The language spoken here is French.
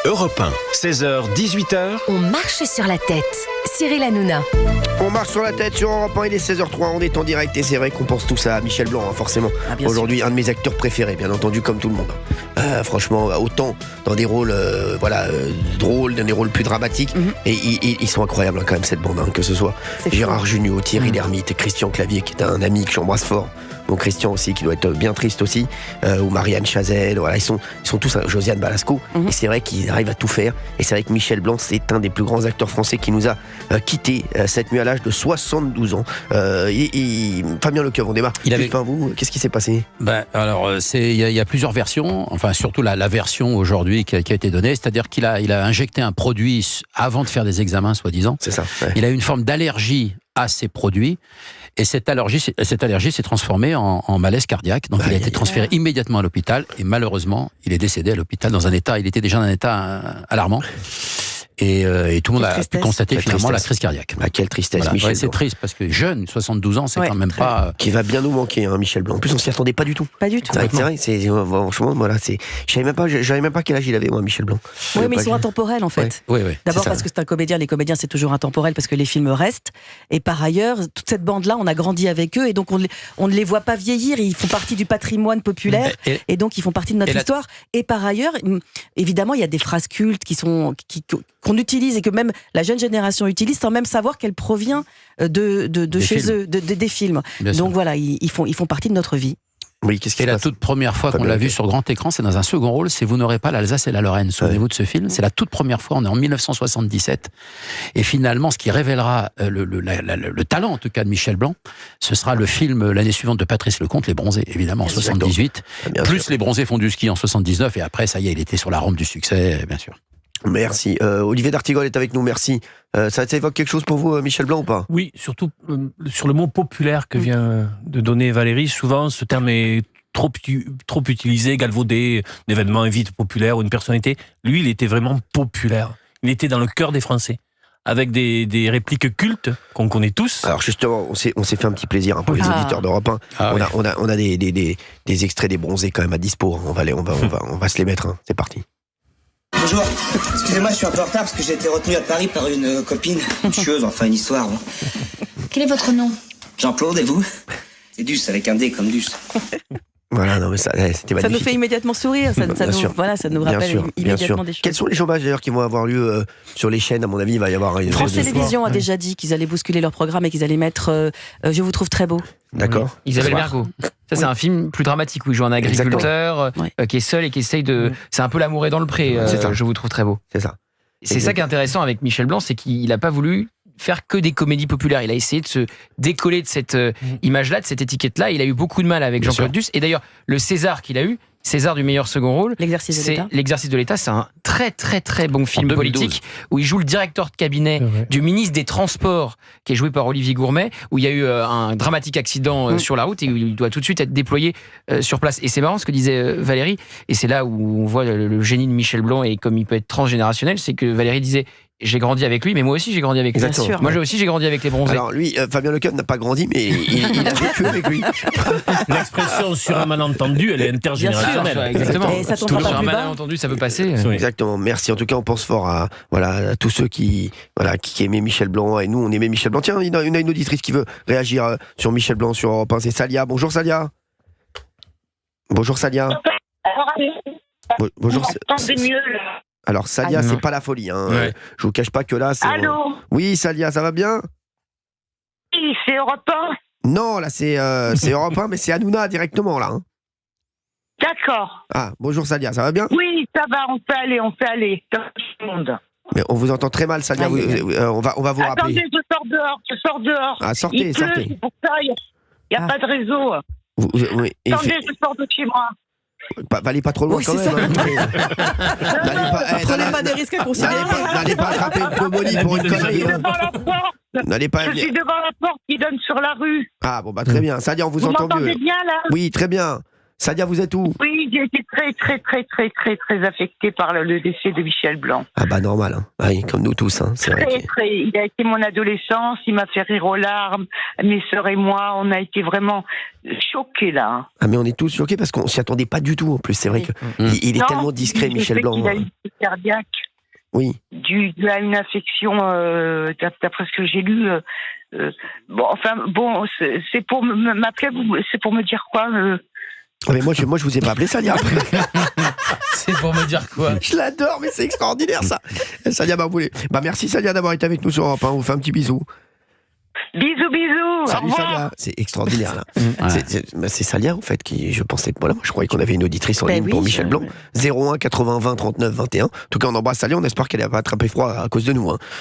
Europe 1, 16h, 18h. On marche sur la tête. Cyril Hanouna. On marche sur la tête sur Europe 1, il est 16h03, on est en direct et c'est vrai qu'on pense tous à Michel Blanc, forcément. Aujourd'hui, un de mes acteurs préférés, bien entendu, comme tout le monde. Franchement, autant dans des rôles drôles, dans des rôles plus dramatiques. Et ils sont incroyables quand même, cette bande, que ce soit Gérard Jugnot, Thierry Lhermitte, Christian Clavier, qui est un ami que j'embrasse fort. Bon, Christian aussi, qui doit être bien triste aussi, ou Marianne Chazelle, voilà, ils sont tous, Josiane Balasco, et c'est vrai qu'ils arrivent à tout faire, et c'est vrai que Michel Blanc, c'est un des plus grands acteurs français qui nous a quittés cette nuit à l'âge de 72 ans. Fabien Lecoeuvre, on démarre. Vous, qu'est-ce qui s'est passé ? Alors, il y a plusieurs versions, enfin surtout la version aujourd'hui qui a été donnée, c'est-à-dire qu'il a injecté un produit avant de faire des examens, soi-disant. C'est ça. Ouais. Il a eu une forme d'allergie à ces produits. Et cette allergie s'est transformée en malaise cardiaque. Donc il a été transféré immédiatement à l'hôpital. Et malheureusement, il est décédé à l'hôpital il était déjà dans un état alarmant. Et tout le monde a pu constater finalement la crise cardiaque. Quelle tristesse, voilà. Michel Blanc. C'est triste parce que jeune, 72 ans, c'est quand même pas... Qui va bien nous manquer, Michel Blanc. En plus, on s'y attendait pas du tout. Pas du tout. C'est vrai, franchement, voilà, je savais même pas quel âge il avait, moi, Michel Blanc. Oui, mais ils sont intemporels, en fait. Oui. D'abord parce que c'est un comédien. Les comédiens, c'est toujours intemporel parce que les films restent. Et par ailleurs, toute cette bande-là, on a grandi avec eux et donc on ne les voit pas vieillir. Ils font partie du patrimoine populaire et donc ils font partie de notre histoire. Et par ailleurs, évidemment, il y a des phrases cultes qu'on utilise et que même la jeune génération utilise sans même savoir qu'elle provient de chez eux, des films. Donc voilà, ils font partie de notre vie. Oui, qu'est-ce qui se passe ? La toute première fois qu'on l'a vu sur grand écran, c'est dans un second rôle, c'est Vous n'aurez pas l'Alsace et la Lorraine. Souvenez-vous de ce film ? C'est la toute première fois, on est en 1977. Et finalement, ce qui révélera le talent, en tout cas, de Michel Blanc, ce sera le film l'année suivante de Patrice Lecomte, Les Bronzés, évidemment, en 78. Plus sûr. Les Bronzés font du ski en 79, et après, ça y est, il était sur la rampe du succès, bien sûr. Merci. Olivier d'Artigol est avec nous, merci. Ça évoque quelque chose pour vous, Michel Blanc, ou pas ? Oui, surtout sur le mot populaire que vient de donner Valérie. Souvent, ce terme est trop utilisé, galvaudé, un événement, un vide populaire ou une personnalité. Lui, il était vraiment populaire. Il était dans le cœur des Français, avec des répliques cultes qu'on connaît tous. Alors justement, on s'est fait un petit plaisir pour les auditeurs d'Europe 1. On a des extraits des Bronzés quand même à dispo. On va se les mettre. C'est parti. Bonjour, excusez-moi, je suis un peu en retard parce que j'ai été retenu à Paris par une copine, une chieuse, enfin une histoire. Quel est votre nom ? Jean-Claude, et vous ? C'est Duce, avec un D comme Duce. Voilà, non mais c'était magnifique. Ça nous fait immédiatement sourire, ça nous rappelle immédiatement des choses. Quels sont les hommages d'ailleurs qui vont avoir lieu sur les chaînes ? À mon avis, il va y avoir une... France Télévisions a déjà dit qu'ils allaient bousculer leur programme et qu'ils allaient mettre Je vous trouve très beau. D'accord. Oui. Isabelle Mergo. Ça, c'est un film plus dramatique où il joue un agriculteur qui est seul et qui essaye de... C'est un peu L'amour est dans le pré, Je vous trouve très beau. C'est ça. C'est ça qui est intéressant avec Michel Blanc, c'est qu'il n'a pas voulu faire que des comédies populaires. Il a essayé de se décoller de cette image-là, de cette étiquette-là. Il a eu beaucoup de mal avec Jean-Claude Duss. Et d'ailleurs, le César qu'il a eu, César du meilleur second rôle, L'exercice de l'État, c'est un très très très bon film politique où il joue le directeur de cabinet du ministre des Transports, qui est joué par Olivier Gourmet, où il y a eu un dramatique accident sur la route et où il doit tout de suite être déployé sur place. Et c'est marrant ce que disait Valérie, et c'est là où on voit le génie de Michel Blanc et comme il peut être transgénérationnel, c'est que Valérie disait: j'ai grandi avec lui, mais moi aussi j'ai grandi avec lui. Moi aussi j'ai grandi avec les Bronzés. Alors lui, Fabien Lecoeuvre n'a pas grandi, mais il a vécu avec lui. L'expression sur un malentendu, elle est intergénérationnelle. Exactement. Et ça tombe Tout pas sur plus un bas. malentendu, ça peut passer. Exactement. Merci. En tout cas, on pense fort à tous ceux qui aimaient Michel Blanc, et nous on aimait Michel Blanc. Tiens, il y a une auditrice qui veut réagir sur Michel Blanc sur Europe 1. C'est Salia. Bonjour Salia. Bonjour Salia. Bonjour. Mieux, là. Alors Salia, c'est pas la folie. Je vous cache pas que là, c'est... Allô ? Oui, Salia, ça va bien ? Oui, c'est Europe 1. Non, là c'est Europe 1, mais c'est Hanouna directement là. D'accord. Ah, bonjour Salia, ça va bien ? Oui, ça va, on peut aller. Dans tout le monde. Mais on vous entend très mal, Salia. On va vous rappeler. Attendez, je sors dehors. Ah, sortez. Il pleut, c'est pour ça, il n'y a pas de réseau. Attendez, je sors de chez moi. Allez pas trop loin quand même. Prenez pas des risques inconsidérés. N'allez pas attraper une pneumonie pour une connerie. Je suis devant la porte qui donne sur la rue. Ah bon, très bien. Salia, on vous entend mieux. Vous m'entendez bien là ? Oui, très bien. Salia, vous êtes où? Oui, j'ai été très affectée par le décès de Michel Blanc. Ah bah normal, hein. Ah oui, comme nous tous, hein. C'est vrai. Il a été mon adolescence, il m'a fait rire aux larmes. Mes sœurs et moi, on a été vraiment choqués là. Ah mais on est tous choqués parce qu'on s'y attendait pas du tout en plus. C'est vrai qu'il est tellement discret, Michel Blanc. Il a une cardiaque. Oui. Dû à une infection, d'après ce que j'ai lu. C'est pour m'appeler, c'est pour me dire quoi Mais moi, je vous ai pas appelé Salia après. C'est pour me dire quoi? Je l'adore, mais c'est extraordinaire ça. Salia Barboulé. Bah merci Salia d'avoir été avec nous sur Europe 1. On vous fait un petit bisou. Bisous. Salut Salia. C'est extraordinaire là. C'est Salia en fait qui, je pensais, voilà, moi je croyais qu'on avait une auditrice en ligne pour Michel Blanc. 01 80 20 39 21. En tout cas, on embrasse Salia. On espère qu'elle n'a pas attrapé froid à cause de nous. Hein.